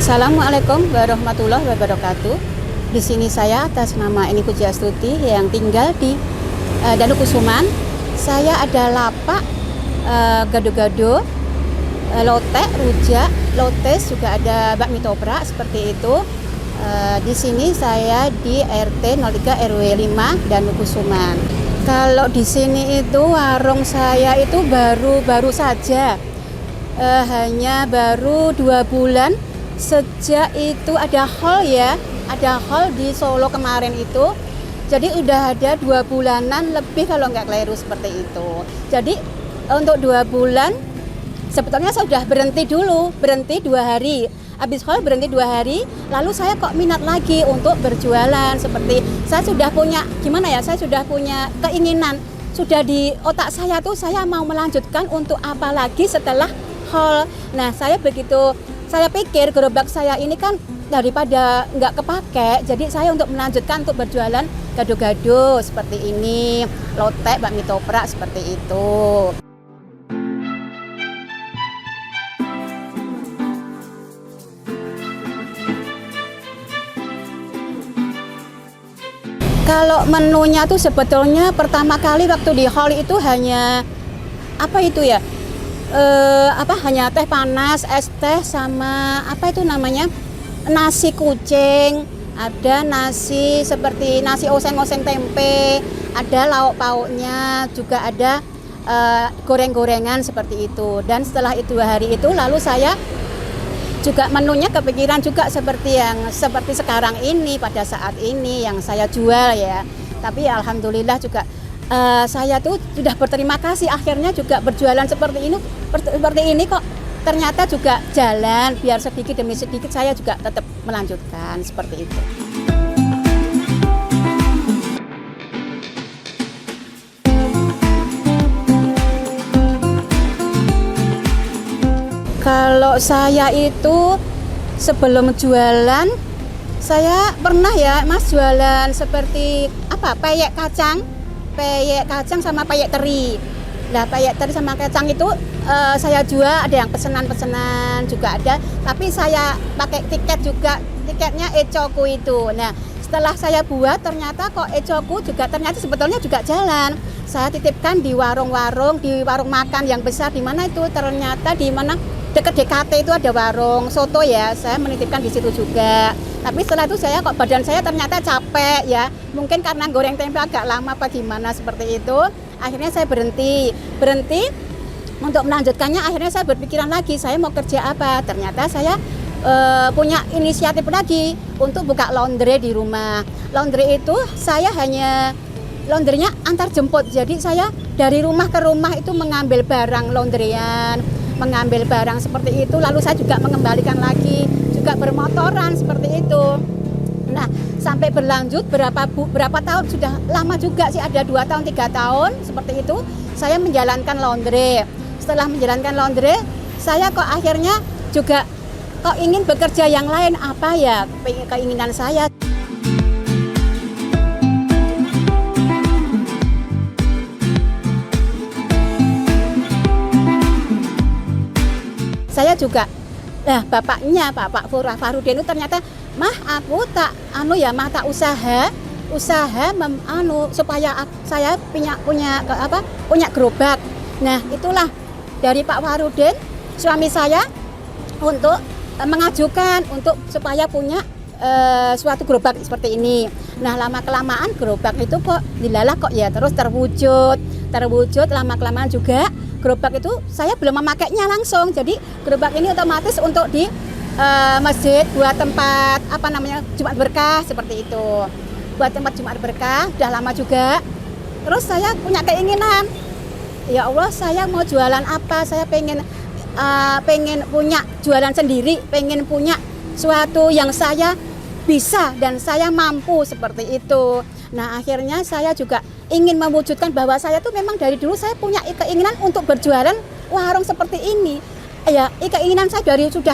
Assalamualaikum warahmatullahi wabarakatuh. Di sini saya atas nama Eni Pujiastuti yang tinggal di Danukusuman. Saya ada lapak, gado-gado, lotek, rujak, lotes, juga ada bakmi toprak seperti itu. Di sini saya di RT 03 RW 5 Danukusuman. Kalau di sini itu warung saya itu baru saja, hanya baru 2 bulan. Sejak itu ada hall di Solo kemarin itu, jadi udah ada 2 bulanan lebih kalau nggak keliru seperti itu. Jadi untuk 2 bulan sebetulnya saya sudah berhenti 2 hari, habis hall berhenti 2 hari, lalu saya kok minat lagi untuk berjualan. Seperti saya sudah punya saya sudah punya keinginan, sudah di otak saya tuh saya mau melanjutkan untuk apa lagi setelah hall. Nah, saya pikir gerobak saya ini kan daripada nggak kepake, jadi saya untuk melanjutkan untuk berjualan gado-gado seperti ini, lotek, bakmi toprak seperti itu. Kalau menunya tuh sebetulnya pertama kali waktu di hall itu hanya hanya teh panas, es teh, sama nasi kucing, ada nasi seperti nasi oseng-oseng tempe, ada lauk pauknya, juga ada goreng-gorengan seperti itu. Dan setelah itu 2 hari itu lalu saya juga menunya kepikiran juga seperti sekarang ini, pada saat ini yang saya jual ya. Tapi alhamdulillah juga saya tuh sudah berterima kasih, akhirnya juga berjualan seperti ini kok ternyata juga jalan, biar sedikit demi sedikit saya juga tetap melanjutkan seperti itu. Kalau saya itu sebelum jualan, saya pernah Mas jualan seperti peyek kacang sama peyek teri. Nah, peyek teri sama kacang itu saya jual, ada yang pesanan juga ada, tapi saya pakai tiket juga, tiketnya ecoku itu. Nah, setelah saya buat ternyata kok ecoku juga ternyata sebetulnya juga jalan. Saya titipkan di warung makan yang besar, di mana itu ternyata di mana dekat DKT itu ada warung soto ya, saya menitipkan di situ juga. Tapi setelah itu badan saya ternyata capek ya, mungkin karena goreng tempe agak lama apa gimana seperti itu. Akhirnya saya berhenti untuk melanjutkannya. Akhirnya saya berpikiran lagi, saya mau kerja apa. Ternyata saya punya inisiatif lagi untuk buka laundry di rumah. Laundry itu saya hanya laundrynya antar jemput, jadi saya dari rumah ke rumah itu mengambil barang laundryan, mengambil barang seperti itu, lalu saya juga mengembalikan lagi, juga bermotoran seperti itu. Nah, sampai berlanjut berapa tahun, sudah lama juga sih, ada 2 tahun 3 tahun seperti itu saya menjalankan laundry. Setelah menjalankan laundry, saya kok akhirnya juga ingin bekerja yang lain, keinginan saya. Saya juga, Bapak Farudin itu ternyata, "Mah, aku tak usaha supaya saya punya gerobak." Nah, itulah dari Pak Farudin, suami saya, untuk mengajukan untuk supaya punya suatu gerobak seperti ini. Nah, lama-kelamaan gerobak itu kok dilalah terus terwujud lama-kelamaan juga. Gerobak itu saya belum memakainya langsung, jadi gerobak ini otomatis untuk di masjid, buat tempat Jumat berkah seperti itu. Buat tempat Jumat berkah, udah lama juga. Terus saya punya keinginan, ya Allah, saya mau jualan apa? Saya pengen punya jualan sendiri, pengen punya suatu yang saya bisa dan saya mampu seperti itu. Nah, akhirnya saya juga ingin mewujudkan bahwa saya tuh memang dari dulu saya punya keinginan untuk berjualan warung seperti ini. Ya, keinginan saya dari sudah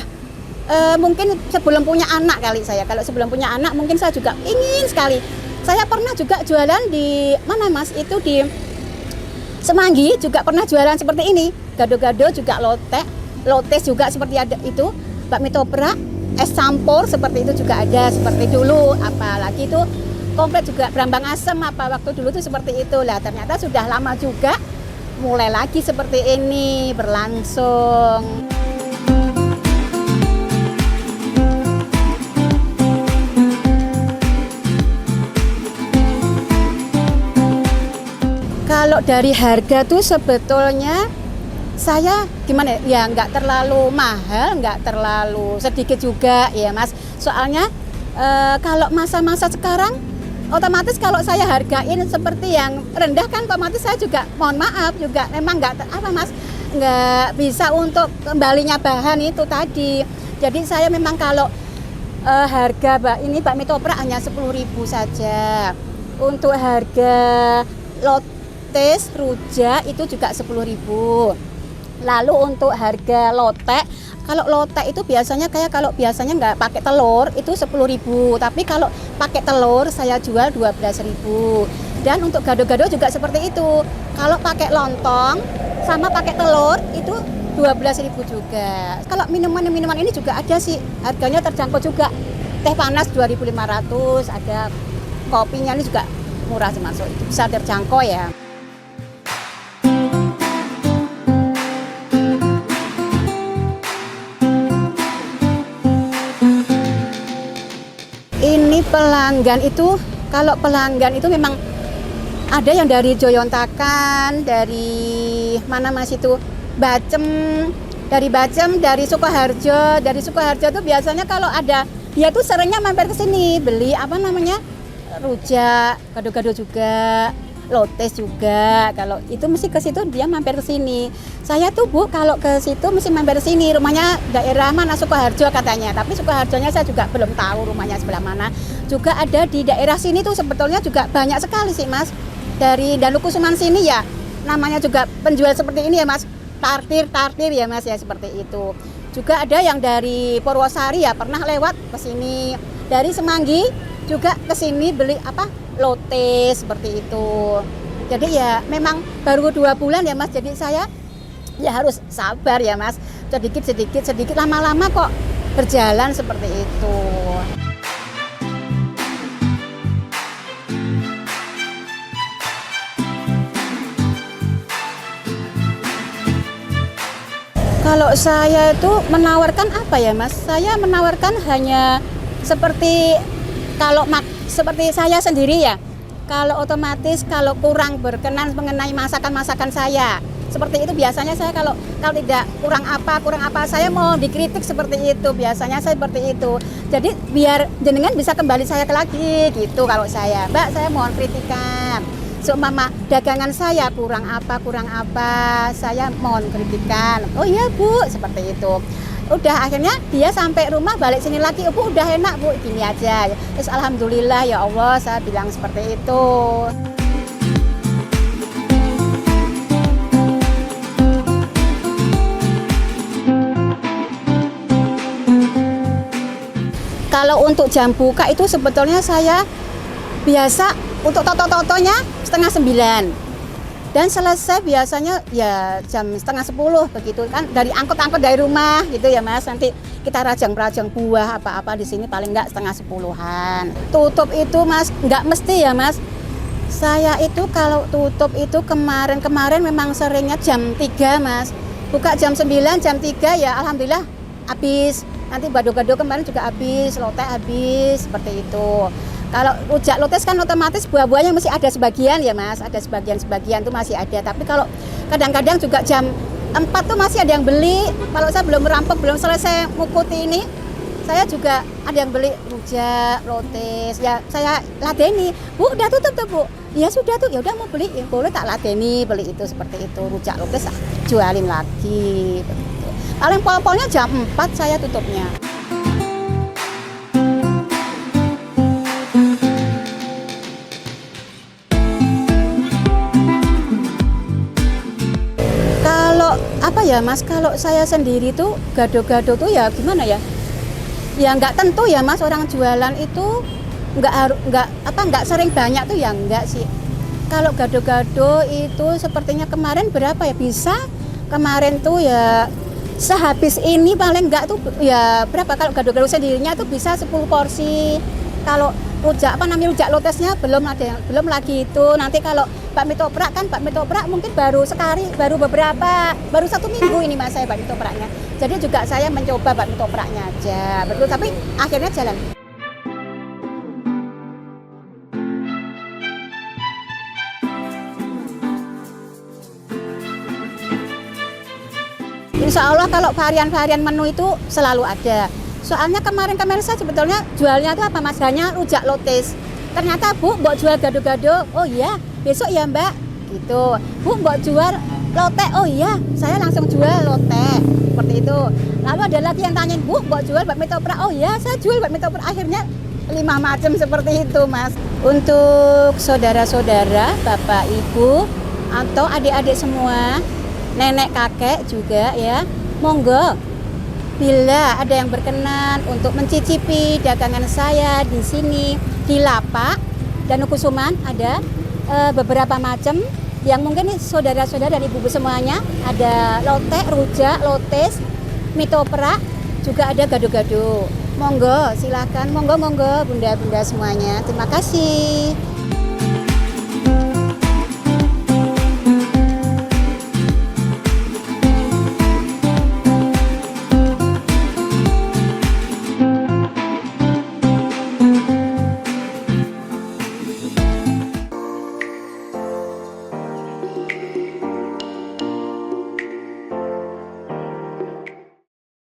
mungkin sebelum punya anak kali saya. Kalau sebelum punya anak mungkin saya juga ingin sekali. Saya pernah juga jualan di mana Mas? Itu di Semanggi juga pernah jualan seperti ini. Gado-gado juga lotes juga seperti ada itu, bakmi toprak, es campur seperti itu juga ada seperti dulu. Apalagi itu komplit juga Brambang Asem apa waktu dulu tuh seperti itu. Lah ternyata sudah lama juga mulai lagi seperti ini berlangsung. Kalau dari harga tuh sebetulnya saya gimana ya, nggak terlalu mahal, nggak terlalu sedikit juga ya Mas. Soalnya kalau masa-masa sekarang otomatis kalau saya hargain seperti yang rendah kan otomatis saya juga mohon maaf juga memang nggak bisa untuk kembalinya bahan itu tadi. Jadi saya memang kalau harga bakmi toprak hanya 10.000 saja. Untuk harga lotes rujak itu juga 10.000. Lalu untuk harga lotek, kalau lotek itu biasanya kalau biasanya nggak pakai telur itu 10.000, tapi kalau pakai telur saya jual 12.000. Dan untuk gado-gado juga seperti itu. Kalau pakai lontong sama pakai telur itu 12.000 juga. Kalau minuman ini juga ada sih, harganya terjangkau juga. Teh panas 2.500, ada kopinya ini juga murah termasuk itu bisa terjangkau ya. Ini pelanggan itu, kalau pelanggan itu memang ada yang dari Joyontakan, dari mana Mas itu, Bacem, dari Sukoharjo. Dari Sukoharjo tuh biasanya kalau ada, dia tuh seringnya mampir ke sini beli rujak, gado-gado juga, lotes juga. Kalau itu mesti ke situ dia mampir ke sini. Saya tuh Bu kalau ke situ mesti mampir ke sini. Rumahnya daerah mana, Sukoharjo katanya. Tapi Sukoharjonya saya juga belum tahu rumahnya sebelah mana. Juga ada di daerah sini tuh sebetulnya juga banyak sekali sih Mas. Dari Danukusuman sini ya. Namanya juga penjual seperti ini ya Mas. Tartir ya Mas ya, seperti itu. Juga ada yang dari Purwosari ya pernah lewat ke sini. Dari Semanggi juga ke sini beli lotes seperti itu. Jadi ya memang baru 2 bulan ya Mas, jadi saya ya harus sabar ya Mas, sedikit lama-lama kok berjalan seperti itu. Kalau saya itu menawarkan apa ya Mas, saya menawarkan hanya seperti seperti saya sendiri ya, kalau otomatis kalau kurang berkenan mengenai masakan saya seperti itu biasanya saya kalau tidak kurang apa saya mau dikritik seperti itu, biasanya saya seperti itu. Jadi biar jenengan bisa kembali saya lagi gitu. Kalau saya Mbak, saya mohon kritikan seumpama dagangan saya kurang apa saya mohon kritikan. Oh iya Bu, seperti itu. Udah akhirnya dia sampai rumah balik sini lagi, Bu udah enak Bu, gini aja. Terus alhamdulillah ya Allah, saya bilang seperti itu. Kalau untuk jam buka itu sebetulnya saya biasa untuk toto-totonya 8:30. Dan selesai biasanya ya jam 9:30 begitu kan, dari angkot dari rumah gitu ya Mas. Nanti kita rajang buah apa-apa di sini paling enggak 9:30-an. Tutup itu Mas enggak mesti ya Mas. Saya itu kalau tutup itu kemarin memang seringnya jam 3 Mas. Buka jam 9, jam 3 ya alhamdulillah habis. Nanti gado-gado kemarin juga habis, lotek habis seperti itu. Kalau rujak lotes kan otomatis buah-buahnya masih ada sebagian ya Mas, ada sebagian tuh masih ada. Tapi kalau kadang-kadang juga jam 4 tuh masih ada yang beli. Kalau saya belum merampok, belum selesai mukuti ini, saya juga ada yang beli rujak, lotes. Ya saya ladeni, Bu udah tutup tuh Bu. Ya sudah tuh, ya udah mau beli, ya boleh tak ladeni beli itu seperti itu. Rujak lotes jualin lagi. Begitu. Paling pol-polnya jam 4 saya tutupnya. Apa ya Mas, kalau saya sendiri tuh gado-gado tuh ya gimana ya? Ya nggak tentu ya Mas, orang jualan itu nggak sering banyak tuh ya enggak sih. Kalau gado-gado itu sepertinya kemarin berapa ya, bisa kemarin tuh ya Sehabis ini paling enggak tuh ya berapa, kalau gado-gado sendirinya tuh bisa 10 porsi. Kalau rujak apa namanya, rujak lotesnya belum ada, belum lagi itu. Nanti kalau bakmi toprak kan, bakmi toprak mungkin baru sekali, baru 1 minggu ini mas saya bakmi topraknya. Jadi juga saya mencoba bakmi topraknya aja, betul, tapi akhirnya jalan. Insya Allah kalau varian-varian menu itu selalu ada. Soalnya kemarin-kemarin saya sebetulnya jualnya itu apa mas? Hanya rujak lotes. Ternyata Bu, mbok jual gado-gado. Oh iya, besok ya Mbak. Gitu. Bu, mbok jual lote. Oh iya, saya langsung jual lote. Seperti itu. Lalu ada lagi yang tanyain, Bu, mbok jual bakmi toprak. Oh iya, saya jual bakmi toprak. Akhirnya 5 macam seperti itu mas. Untuk saudara-saudara, bapak, ibu, atau adik-adik semua, nenek kakek juga ya, monggo bila ada yang berkenan untuk mencicipi dagangan saya di sini di Lapak Danukusuman, ada beberapa macam yang mungkin saudara-saudara dan ibu-ibu semuanya, ada lote, rujak, lotes, mie toprak, juga ada gado-gado. Monggo silakan, monggo bunda-bunda semuanya. Terima kasih.